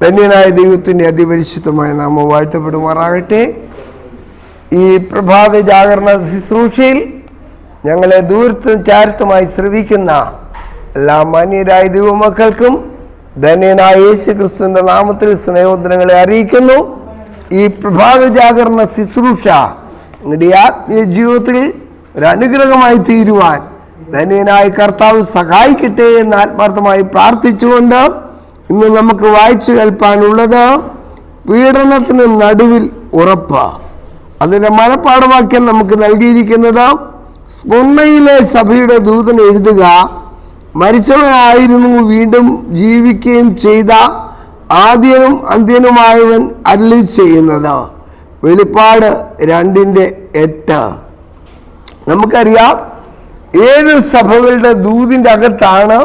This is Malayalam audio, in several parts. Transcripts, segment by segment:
ധന്യനായ ദൈവത്തിൻ്റെ അതിപരിശുദ്ധമായ നാമം വാഴ്ത്തപ്പെടുമാറാകട്ടെ. ഈ പ്രഭാത ജാഗരണ ശുശ്രൂഷയിൽ ഞങ്ങളെ ദൂരത്തും ചാരത്തുമായി ശ്രവിക്കുന്ന എല്ലാ മാന്യരായ ദൈവമക്കൾക്കും ധന്യനായ യേശു ക്രിസ്തുവിൻ്റെ നാമത്തിൽ സ്നേഹോദരങ്ങളെ അറിയിക്കുന്നു. ഈ പ്രഭാത ജാഗരണ ശുശ്രൂഷ നിങ്ങളുടെ ആത്മീയ ജീവിതത്തിൽ ഒരു അനുഗ്രഹമായി തീരുവാൻ ധന്യനായ കർത്താവ് സഹായിക്കട്ടെ എന്ന് ആത്മാർത്ഥമായി പ്രാർത്ഥിച്ചുകൊണ്ട് ഇന്ന് നമുക്ക് വായിച്ചു കേൾപ്പാനുള്ളത് പീഡനത്തിന് നടുവിൽ ഉറപ്പ്. അതിൻ്റെ മനപ്പാഠവാക്യം നമുക്ക് നൽകിയിരിക്കുന്നത്, സ്മുർണ്ണയിലെ സഭയുടെ ദൂതൻ എഴുതുക, മരിച്ചവനായിരുന്നു വീണ്ടും ജീവിക്കുകയും ചെയ്ത ആദ്യനും അന്ത്യനുമായവൻ അരുളി ചെയ്യുന്നത്. വെളിപ്പാട് 2:8. നമുക്കറിയാം 7 സഭകളുടെ ദൂതിൻ്റെ അകത്താണ്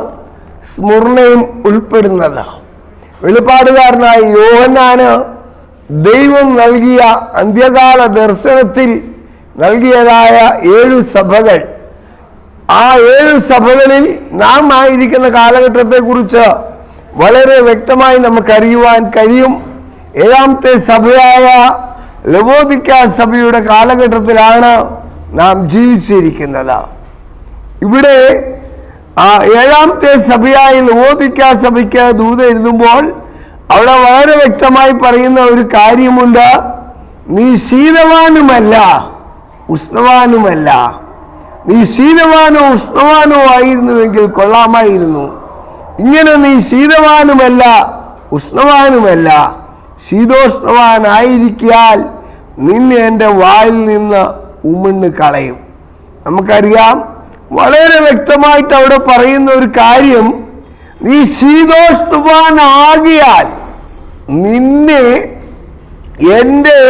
സ്മുർണ്ണയും ഉൾപ്പെടുന്നത്. വെളിപ്പാടുകാരനായ യോഹന്നാന് ദൈവം നൽകിയ അന്ത്യകാല ദർശനത്തിൽ നൽകിയതായ 7 സഭകൾ, ആ 7 സഭകളിൽ നാം ആയിരിക്കുന്ന കാലഘട്ടത്തെക്കുറിച്ച് വളരെ വ്യക്തമായി നമുക്കറിയുവാൻ കഴിയും. 7ാമത്തെ സഭയായ ലവോദിക്ക സഭയുടെ കാലഘട്ടത്തിലാണ് നാം ജീവിച്ചിരിക്കുന്നത്. ഇവിടെ 7ാമത്തെ സഭയായി ലവോദിക്ക സഭയ്ക്ക് ദൂത് എഴുതുമ്പോൾ അവിടെ വളരെ വ്യക്തമായി പറയുന്ന ഒരു കാര്യമുണ്ട്. നീ ശീതവാനുമല്ല ഉഷ്ണവാനുമല്ല. നീ ശീതവാനോ ഉഷ്ണവാനോ ആയിരുന്നുവെങ്കിൽ കൊള്ളാമായിരുന്നു. ഇങ്ങനെ നീ ശീതവാനുമല്ല ഉഷ്ണവാനുമല്ല, ശീതോഷ്ണവാനായിരിക്കാൽ നിന്നെ എൻ്റെ വായിൽ നിന്ന് ഉമിണ്ണ് കളയും. നമുക്കറിയാം, വളരെ വ്യക്തമായിട്ട് അവിടെ പറയുന്ന ഒരു കാര്യം, നീ ശീതോഷ്ണവാനാകിയാൽ നിന്നെ എൻ്റെ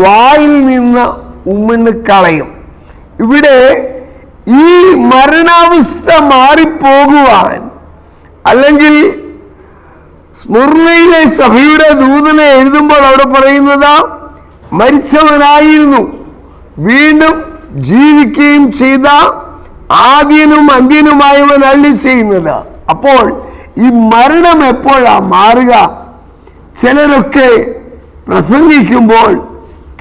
വായിൽ നിന്ന് ഉമിണ്ണ് കളയും. ഇവിടെ ഈ മരണാവസ്ഥ മാറിപ്പോകുവാൻ, അല്ലെങ്കിൽ സ്മുർണ്ണയിലെ സഭയുടെ ദൂതനെ എഴുതുമ്പോൾ അവിടെ പറയുന്നത്, മരിച്ചവനായിരുന്നു വീണ്ടും ജീവിക്കുകയും ചെയ്ത ആദ്യനും അന്ത്യനുമായവൻ അരുളി ചെയ്യുന്നത്. അപ്പോൾ ഈ മരണം എപ്പോഴാ മാറുക? ചിലരൊക്കെ പ്രസംഗിക്കുമ്പോൾ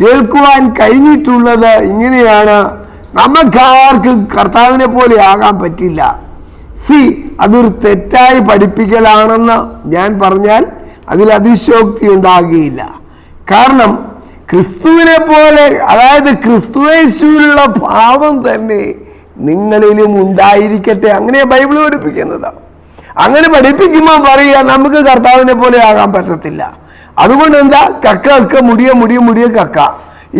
കേൾക്കുവാൻ കഴിഞ്ഞിട്ടുള്ളത് ഇങ്ങനെയാണ്, നമുക്കാർക്കും കർത്താവിനെ പോലെ ആകാൻ പറ്റില്ല. അതൊരു തെറ്റായ പഠിപ്പിക്കലാണെന്ന് ഞാൻ പറഞ്ഞാൽ അതിൽ അതിശയോക്തി ഉണ്ടാകുകയില്ല. കാരണം ക്രിസ്തുവിനെ പോലെ, അതായത് ക്രിസ്തുയേശുവിലുള്ള ഭാവം തന്നെ നിങ്ങളിലും ഉണ്ടായിരിക്കട്ടെ, അങ്ങനെ ബൈബിൾ പഠിപ്പിക്കുന്നത്. അങ്ങനെ പഠിപ്പിക്കുമ്പോൾ പറയുക നമുക്ക് കർത്താവിനെ പോലെ ആകാൻ പറ്റത്തില്ല. അതുകൊണ്ട് എന്താ, കക്ക മുടിയ കക്ക.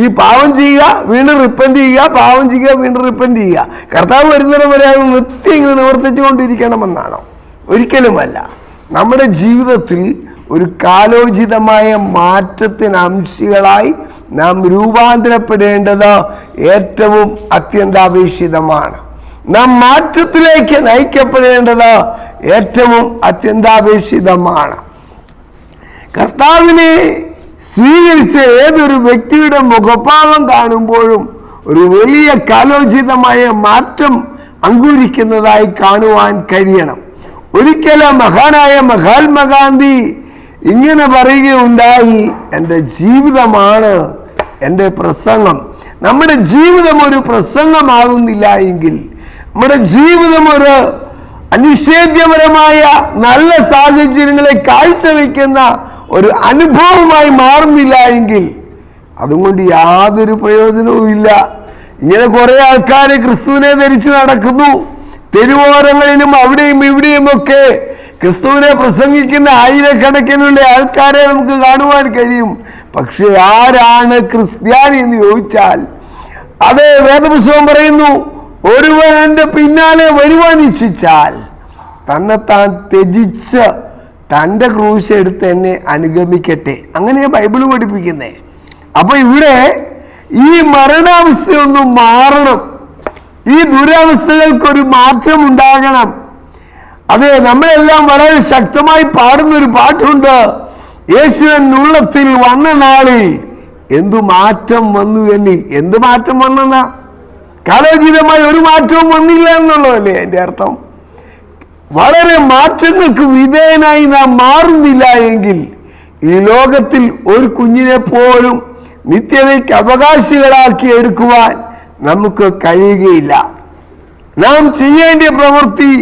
ഈ പാവം ചെയ്യുക, വീണ്ടും റിപ്പൻറ്റ് ചെയ്യുക, പാവം ചെയ്യുക, വീണ്ടും റിപ്പൻറ്റ് ചെയ്യുക. കർത്താവ് വരുന്നതിന് വരെ അത് നിത്യം ഇങ്ങനെ നിവർത്തിച്ചു കൊണ്ടിരിക്കണമെന്നാണോ? ഒരിക്കലുമല്ല. നമ്മുടെ ജീവിതത്തിൽ ഒരു കാലോചിതമായ മാറ്റത്തിന് അംശികളായി നാം രൂപാന്തരപ്പെടേണ്ടത് ഏറ്റവും അത്യന്താപേക്ഷിതമാണ്. നാം മാറ്റത്തിലേക്ക് നയിക്കപ്പെടേണ്ടത് ഏറ്റവും അത്യന്താപേക്ഷിതമാണ്. കർത്താവിനെ സ്വീകരിച്ച ഏതൊരു വ്യക്തിയുടെ മുഖഭാവം കാണുമ്പോഴും ഒരു വലിയ കാലോചിതമായ മാറ്റം അങ്കുരിക്കുന്നതായി കാണുവാൻ കഴിയണം. ഒരിക്കലും മഹാനായ മഹാത്മാഗാന്ധി ഇങ്ങനെ പറയുകയുണ്ടായി, എൻ്റെ ജീവിതമാണ് എൻ്റെ പ്രസംഗം. നമ്മുടെ ജീവിതം ഒരു പ്രസംഗമാകുന്നില്ല എങ്കിൽ, നമ്മുടെ ജീവിതം ഒരു അനിഷേധ്യപരമായ നല്ല സാഹചര്യങ്ങളെ കാഴ്ചവെക്കുന്ന ഒരു അനുഭവമായി മാറുന്നില്ല എങ്കിൽ അതുകൊണ്ട് യാതൊരു പ്രയോജനവും ഇല്ല. ഇങ്ങനെ കുറെ ആൾക്കാർ ക്രിസ്തുവിനെ ധരിച്ച് നടക്കുന്നു. തെരുവോരങ്ങളിലും അവിടെയും ഇവിടെയുമൊക്കെ ക്രിസ്തുവിനെ പ്രസംഗിക്കുന്ന ആയിരക്കണക്കിനുള്ള ആൾക്കാരെ നമുക്ക് കാണുവാൻ കഴിയും. പക്ഷെ ആരാണ് ക്രിസ്ത്യാനി എന്ന് ചോദിച്ചാൽ, അതേ വേദപുസ്തകം പറയുന്നു, ഒരുവൻ എൻ്റെ പിന്നാലെ വരുവാൻ ഇച്ഛിച്ചാൽ തന്നെത്താൻ ത്യജിച്ച് തൻ്റെ ക്രൂശ് എടുത്ത് എന്നെ അനുഗമിക്കട്ടെ. അങ്ങനെയാണ് ബൈബിൾ പഠിപ്പിക്കുന്നത്. അപ്പൊ ഇവിടെ ഈ മരണാവസ്ഥയൊന്നും മാറണം, ഈ ദുരവസ്ഥകൾക്കൊരു മാറ്റം ഉണ്ടാകണം. അതെ, നമ്മളെല്ലാം വളരെ ശക്തമായി പാടുന്നൊരു പാട്ടുണ്ട്, യേശുവൻ ഉള്ളത്തിൽ വന്ന നാളിൽ എന്തു മാറ്റം വന്നു എന്നിൽ. എന്ത് മാറ്റം വന്നെന്നാ? കാലോചിതമായി ഒരു മാറ്റവും വന്നില്ല എന്നുള്ളതല്ലേ എൻ്റെ അർത്ഥം. വളരെ മാറ്റങ്ങൾക്ക് വിധേയനായി നാം മാറുന്നില്ല എങ്കിൽ ഈ ലോകത്തിൽ ഒരു കുഞ്ഞിനെ പോലും നിത്യതയ്ക്ക് അവകാശികളാക്കി എടുക്കുവാൻ നമുക്ക് കഴിയുകയില്ല. നാം ചെയ്യേണ്ട പ്രവൃത്തി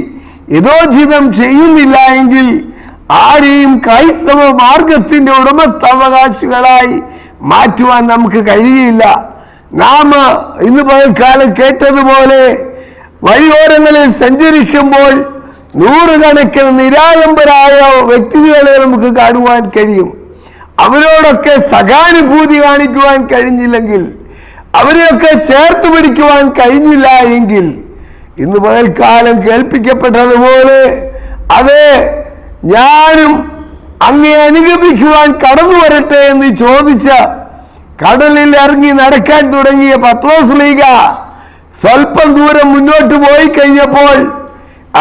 യഥോചിതം ചെയ്യുന്നില്ല എങ്കിൽ ആരെയും ക്രൈസ്തവ മാർഗത്തിന്റെ ഉടമസ്ഥാവകാശികളായി മാറ്റുവാൻ നമുക്ക് കഴിയില്ല. നാം ഇന്ന് പകൽക്കാലം കേട്ടതുപോലെ വഴിയോരങ്ങളിൽ സഞ്ചരിക്കുമ്പോൾ നൂറുകണക്കിന് നിരാലംബരായ വ്യക്തികളെ നമുക്ക് കാണുവാൻ കഴിയും. അവരോടൊക്കെ സഹാനുഭൂതി കാണിക്കുവാൻ കഴിഞ്ഞില്ലെങ്കിൽ, അവരെയൊക്കെ ചേർത്ത് പിടിക്കുവാൻ കഴിഞ്ഞില്ല എങ്കിൽ, ഇന്ന് പകൽക്കാലം കേൾപ്പിക്കപ്പെട്ടതുപോലെ അതെ ഞാനും അങ്ങേ അനുഗമിക്കുവാൻ കടന്നു വരട്ടെ എന്ന് ചോദിച്ച കടലിൽ ഇറങ്ങി നടക്കാൻ തുടങ്ങിയ പത്രോസ്ലീഹ സ്വല്പം ദൂരം മുന്നോട്ട് പോയി കഴിഞ്ഞപ്പോൾ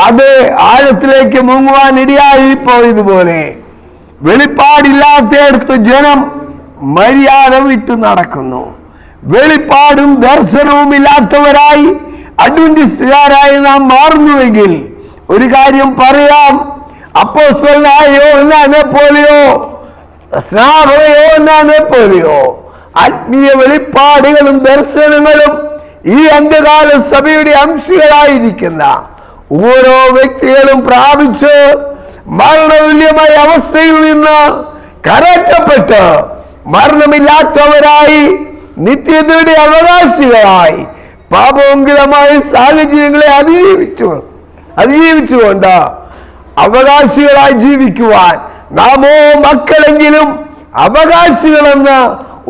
അത് ആഴത്തിലേക്ക് മുങ്ങുവാൻ ഇടയായി പോയതുപോലെ വെളിപ്പാടില്ലാത്തയിടത്ത് ജനം മര്യാദ വിട്ടു നടക്കുന്നു. വെളിപ്പാടും ദർശനവും ഇല്ലാത്തവരായി അഡ്വന്റിസ്റ്റുകാരായി നാം മാറുന്നുവെങ്കിൽ ഒരു കാര്യം പറയാം, അപ്പോസ്തലനായ യോഹന്നാനെ പോലെയോ സ്നാപക യോഹന്നാനെ പോലെയോ ആത്മീയ വെളിപ്പാടുകളും ദർശനങ്ങളും ഈ അന്ത്യകാല സഭയുടെ അംശികളായിരിക്കുന്ന ഓരോ വ്യക്തികളും പ്രാപിച്ച് മരണതുല്യമായ അവസ്ഥയിൽ നിന്ന് കരറ്റപ്പെട്ട് മരണമില്ലാത്തവരായി നിത്യതയുടെ അവകാശികളായി പാപമംഗലമായ സാഹചര്യങ്ങളെ അതിജീവിച്ചുകൊണ്ട് അവകാശികളായി ജീവിക്കുവാൻ നാമോ മക്കളെങ്കിലും അവകാശികളെന്ന്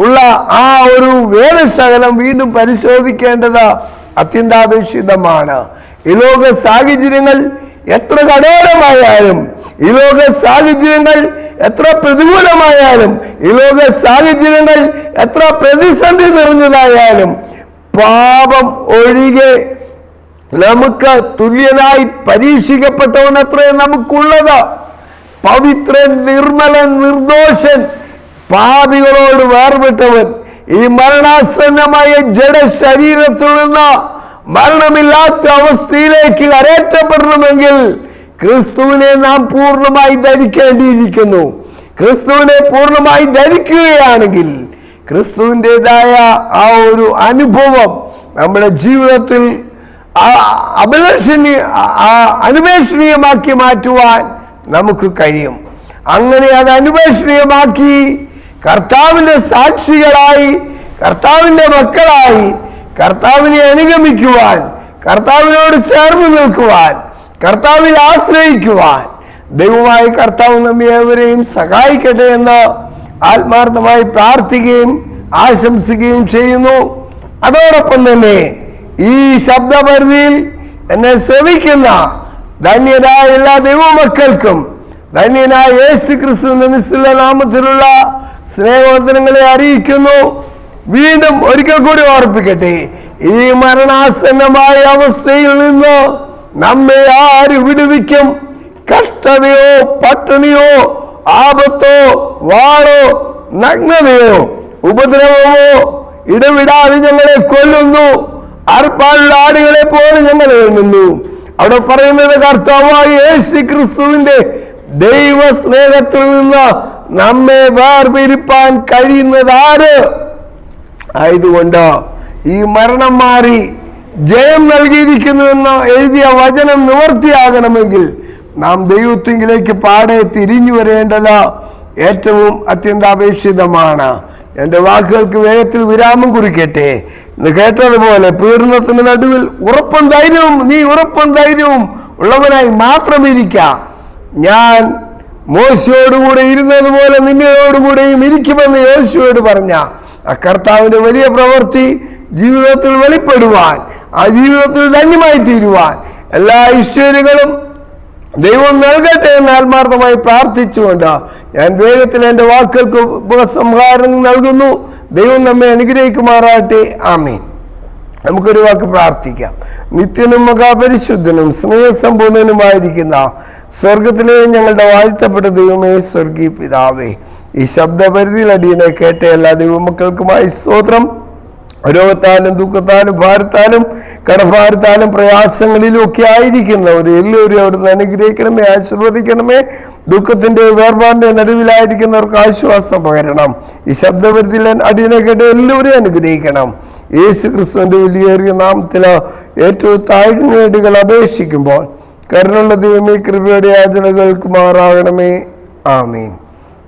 ഉള്ള ആ ഒരു വേദശകലം വീണ്ടും പരിശോധിക്കേണ്ടത് അത്യന്താപേക്ഷിതമാണ്. ഈ ലോക സാഹചര്യങ്ങൾ എത്ര കഠോരമായാലും, ഈ ലോക സാഹചര്യങ്ങൾ എത്ര പ്രതികൂലമായാലും, ഈ ലോക സാഹചര്യങ്ങൾ എത്ര പ്രതിസന്ധി നിറഞ്ഞതായാലും, പാപം ഒഴികെ നമുക്ക് തുല്യനായി പരീക്ഷിക്കപ്പെട്ടവൻ അത്രയും നമുക്കുള്ളത്. പവിത്രൻ, നിർമ്മലൻ, നിർദോഷൻ, പാപികളോട് വേർപെട്ടവൻ ഈ മരണാസന്നമായ ജഡശരീരത്തിൽ നിന്ന് മരണമില്ലാത്ത അവസ്ഥയിലേക്ക് കരയറ്റപ്പെടണമെങ്കിൽ ക്രിസ്തുവിനെ നാം പൂർണ്ണമായി ധരിക്കേണ്ടിയിരിക്കുന്നു. ക്രിസ്തുവിനെ പൂർണ്ണമായി ധരിക്കുകയാണെങ്കിൽ ക്രിസ്തുവിൻ്റെതായ ആ ഒരു അനുഭവം നമ്മുടെ ജീവിതത്തിൽ അനുപേക്ഷണീയമാക്കി മാറ്റുവാൻ നമുക്ക് കഴിയും. അങ്ങനെ അത് അനുപേക്ഷണീയമാക്കി കർത്താവിൻ്റെ സാക്ഷികളായി, കർത്താവിൻ്റെ മക്കളായി, കർത്താവിനെ അനുഗമിക്കുവാൻ, കർത്താവിനോട് ചേർന്ന് നിൽക്കുവാൻ, കർത്താവിൽ ആശ്രയിക്കുവാൻ ദൈവമായ കർത്താവ് നമ്മെ ഏവരെയും സഹായിക്കട്ടെ എന്ന് ആത്മാർത്ഥമായി പ്രാർത്ഥിക്കുകയും ആശംസിക്കുകയും ചെയ്യുന്നു. അതോടൊപ്പം തന്നെ ഈ ശബ്ദപരിധിയിൽ എന്നെ ശ്രവിക്കുന്ന ധന്യരായ എല്ലാ ദൈവമക്കൾക്കും ധന്യനായ യേശു ക്രിസ്തുവിന്റെ നിസ്തുല നാമത്തിലുള്ള സ്നേഹവന്ദനങ്ങളെ അറിയിക്കുന്നു. വീണ്ടും ഒരിക്കൽ കൂടി ഓർപ്പിക്കട്ടെ, ഈ മരണാസന്നമായ അവസ്ഥയിൽ നിന്ന് നമ്മെ ആര് വിടുവിക്കും? കഷ്ടതയോ, പട്ടിണിയോ, ആപത്തോ, വാളോ, നഗ്നതയോ, ഉപദ്രവമോ ഇടവിടാതെ ഞങ്ങളെ കൊല്ലുന്നു. അർപ്പാനുള്ള ആടുകളെ പോലെ ഞങ്ങളെ എണ്ണുന്നു. അവിടെ പറയുന്നത് കർത്താവായ യേശു ക്രിസ്തുവിന്റെ ദൈവ സ്നേഹത്തിൽ നിന്ന് നമ്മെ വേർപിരിപ്പാൻ കഴിയുന്നത് ആര്? ആയതുകൊണ്ട് ഈ മരണം മാറി ജയം നൽകിയിരിക്കുന്നുവെന്ന് എഴുതിയ വചനം നിവർത്തിയാകണമെങ്കിൽ നാം ദൈവത്തിങ്കിലേക്ക് പാടെ തിരിഞ്ഞു വരേണ്ടത് ഏറ്റവും അത്യന്താപേക്ഷിതമാണ്. എൻ്റെ വാക്കുകൾക്ക് വേഗത്തിൽ വിരാമം കുറിക്കട്ടെ. ഇന്ന് കേട്ടതുപോലെ പീഡനത്തിന് നടുവിൽ ഉറപ്പും ധൈര്യവും ഉള്ളവനായി മാത്രം ഇരിക്കാം. ഞാൻ മോശയോടുകൂടെ ഇരുന്നതുപോലെ നിന്നോടുകൂടെയും ഇരിക്കുമെന്ന് യേശുവോട് പറഞ്ഞ ആ കർത്താവിന്റെ വലിയ പ്രവൃത്തി ജീവിതത്തിൽ വെളിപ്പെടുവാൻ, ആ ജീവിതത്തിൽ ധന്യമായി തീരുവാൻ എല്ലാ ഐശ്വര്യങ്ങളും ദൈവം നൽകട്ടെ എന്ന് ആത്മാർത്ഥമായി പ്രാർത്ഥിച്ചുകൊണ്ട് ഞാൻ വേഗത്തിൽ എൻ്റെ വാക്കുകൾക്ക് ഉപസംഹാരം നൽകുന്നു. ദൈവം നമ്മെ അനുഗ്രഹിക്കുമാറാട്ടെ. ആമീൻ. നമുക്കൊരു വാക്ക് പ്രാർത്ഥിക്കാം. നിത്യനും മഹാപരിശുദ്ധനും സ്നേഹസമ്പൂർണനുമായിരിക്കുന്ന സ്വർഗത്തിലെ ഞങ്ങളുടെ വാഴ്ത്തപ്പെട്ട ദൈവമേ, സ്വർഗീയ പിതാവേ, ഈ ശബ്ദപരിധിയിൽ അടിയനെ കേട്ട എല്ലാ ദൈവമക്കൾക്കുമായി സ്തോത്രം. രോഗത്താലും ദുഃഖത്താലും ഭാരത്താലും കടഭാരത്താലും പ്രയാസങ്ങളിലും ഒക്കെ ആയിരിക്കുന്നവർ എല്ലാവരും അവിടുന്ന് അനുഗ്രഹിക്കണമേ, ആശീർവദിക്കണമേ. ദുഃഖത്തിന്റെ വേർപാടിന്റെ നടുവിലായിരിക്കുന്നവർക്ക് ആശ്വാസം പകരണം. ഈ ശബ്ദപരിധിയിൽ അടിയനെ കേട്ട് എല്ലാവരെയും അനുഗ്രഹിക്കണം. യേശു ക്രിസ്തുവിന്റെ വലിയേറിയ നാമത്തിൽ ഏറ്റവും താഴ്ന്നേടുകൾ അപേക്ഷിക്കുമ്പോൾ കരുണയുള്ള ദൈവമേ, കൃപയുടെ യാചനകൾക്ക് മാറാകണമേ. ആമീൻ.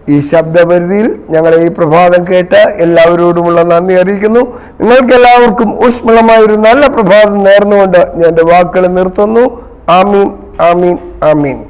ഈ ശബ്ദപരിധിയിൽ ഞങ്ങളെ ഈ പ്രഭാതം കേട്ട് എല്ലാവരോടുമുള്ള നന്ദി അറിയിക്കുന്നു. നിങ്ങൾക്ക് എല്ലാവർക്കും ഊഷ്മളമായൊരു നല്ല പ്രഭാതം നേർന്നുകൊണ്ട് ഞാൻ എൻ്റെ വാക്കുകൾ നിർത്തുന്നു. ആമീൻ, ആമീൻ, ആമീൻ.